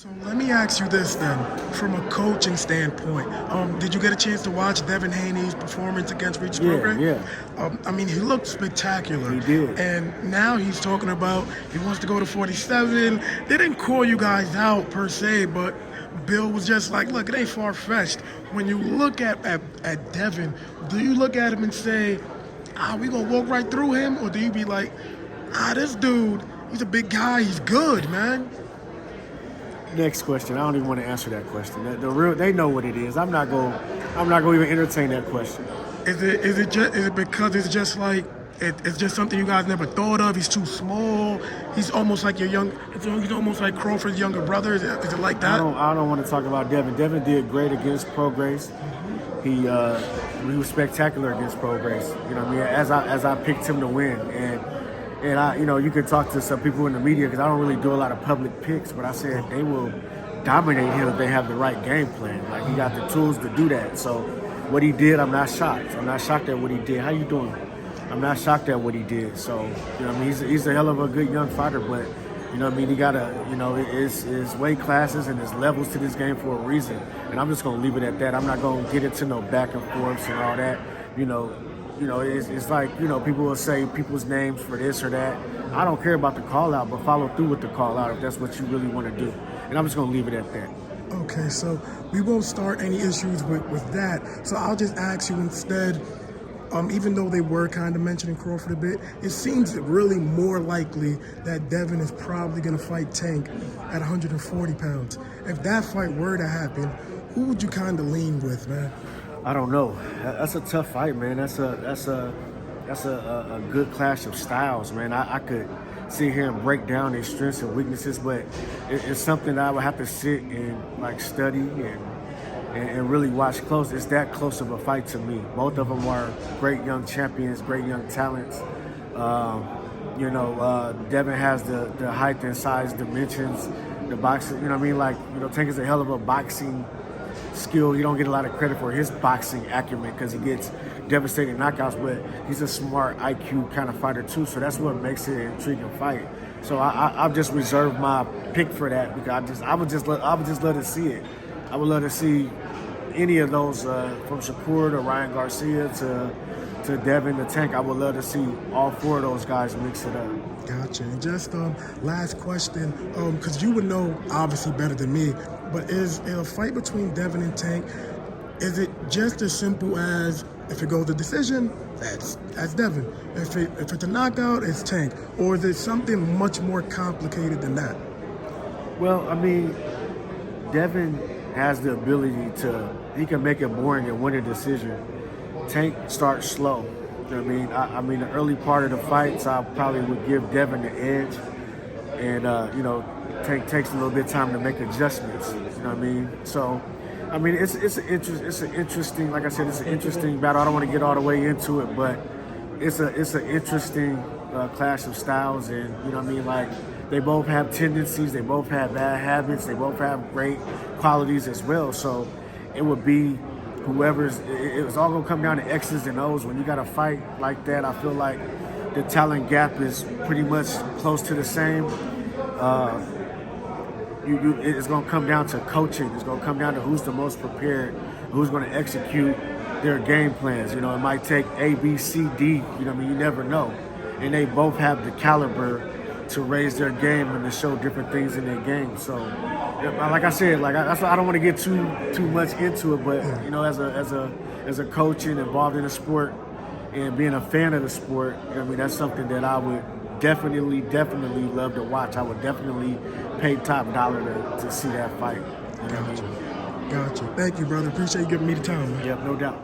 So let me ask you this then, from a coaching standpoint. Did you get a chance to watch Devin Haney's performance against Reach Program? Yeah. I mean, he looked spectacular. He did. And now he's talking about he wants to go to 47. They didn't call you guys out per se, but Bill was just like, look, it ain't far-fetched. When you look at Devin, do you look at him and say, we gonna walk right through him? Or do you be like, this dude, he's a big guy, he's good, man? Next question. I don't even want to answer that question. They know what it is. I'm not going to even entertain that question. Is it because it's just like it's just something you guys never thought of? He's too small. He's almost like he's almost like Crawford's younger brother. Is it like that? I don't want to talk about Devin. Devin did great against Pro Grace. He was spectacular against Pro Grace. You know what I mean? As I picked him to win, and I, you can talk to some people in the media because I don't really do a lot of public picks, but I said they will dominate him if they have the right game plan. Like, he got the tools to do that. So what he did, I'm not shocked. I'm not shocked at what he did. How you doing? I'm not shocked at what he did. So, you know what I mean? He's a hell of a good young fighter, but, you know what I mean? He got his weight classes and his levels to this game for a reason. And I'm just going to leave it at that. I'm not going to get into no back and forths and all that, it's like, people will say people's names for this or that. I don't care about the call out, but follow through with the call out if that's what you really want to do. And I'm just going to leave it at that. Okay, so we won't start any issues with that. So I'll just ask you instead, even though they were kind of mentioning Crawford a bit, it seems really more likely that Devin is probably going to fight Tank at 140 pounds. If that fight were to happen, who would you kind of lean with, man? I don't know. That's a tough fight, man. That's a good clash of styles, man. I could sit here and break down their strengths and weaknesses, but it's something that I would have to sit and study and really watch close. It's that close of a fight to me. Both of them are great young champions, great young talents. Devin has the height and size dimensions, the boxing. Tank is a hell of a boxing skill. You don't get a lot of credit for his boxing acumen because he gets devastating knockouts, but he's a smart IQ kind of fighter too, so that's what makes it an intriguing fight. So I've just reserved my pick for that because I would just love to see it. I would love to see any of those from Shakur to Ryan Garcia to Devin to Tank. I would love to see all four of those guys mix it up. Gotcha. And just last question, because you would know obviously better than me, but is a fight between Devin and Tank, is it just as simple as if it goes to decision, that's Devin? If it's a knockout, it's Tank? Or is it something much more complicated than that? Well, I mean, Devin has the ability he can make it boring and win a decision. Tank starts slow. You know what I mean? The early part of the fights, I probably would give Devin the edge. And, Tank takes a little bit of time to make adjustments. You know what I mean? So, I mean, it's an interesting, like I said, it's an interesting battle. I don't want to get all the way into it, but it's an interesting clash of styles. And, you know what I mean? Like, they both have tendencies. They both have bad habits. They both have great qualities as well. So it would be it's all going to come down to X's and O's. When you got a fight like that, I feel like the talent gap is pretty much close to the same. It's going to come down to coaching. It's going to come down to who's the most prepared, who's going to execute their game plans. It might take A, B, C, D. You never know. And they both have the caliber to raise their game and to show different things in their game. So, like I said, I don't want to get too much into it, but as a coach and involved in the sport and being a fan of the sport, that's something that I would definitely love to watch. I would definitely pay top dollar to see that fight. Gotcha. Thank you, brother. Appreciate you giving me the time, man. Yep, no doubt.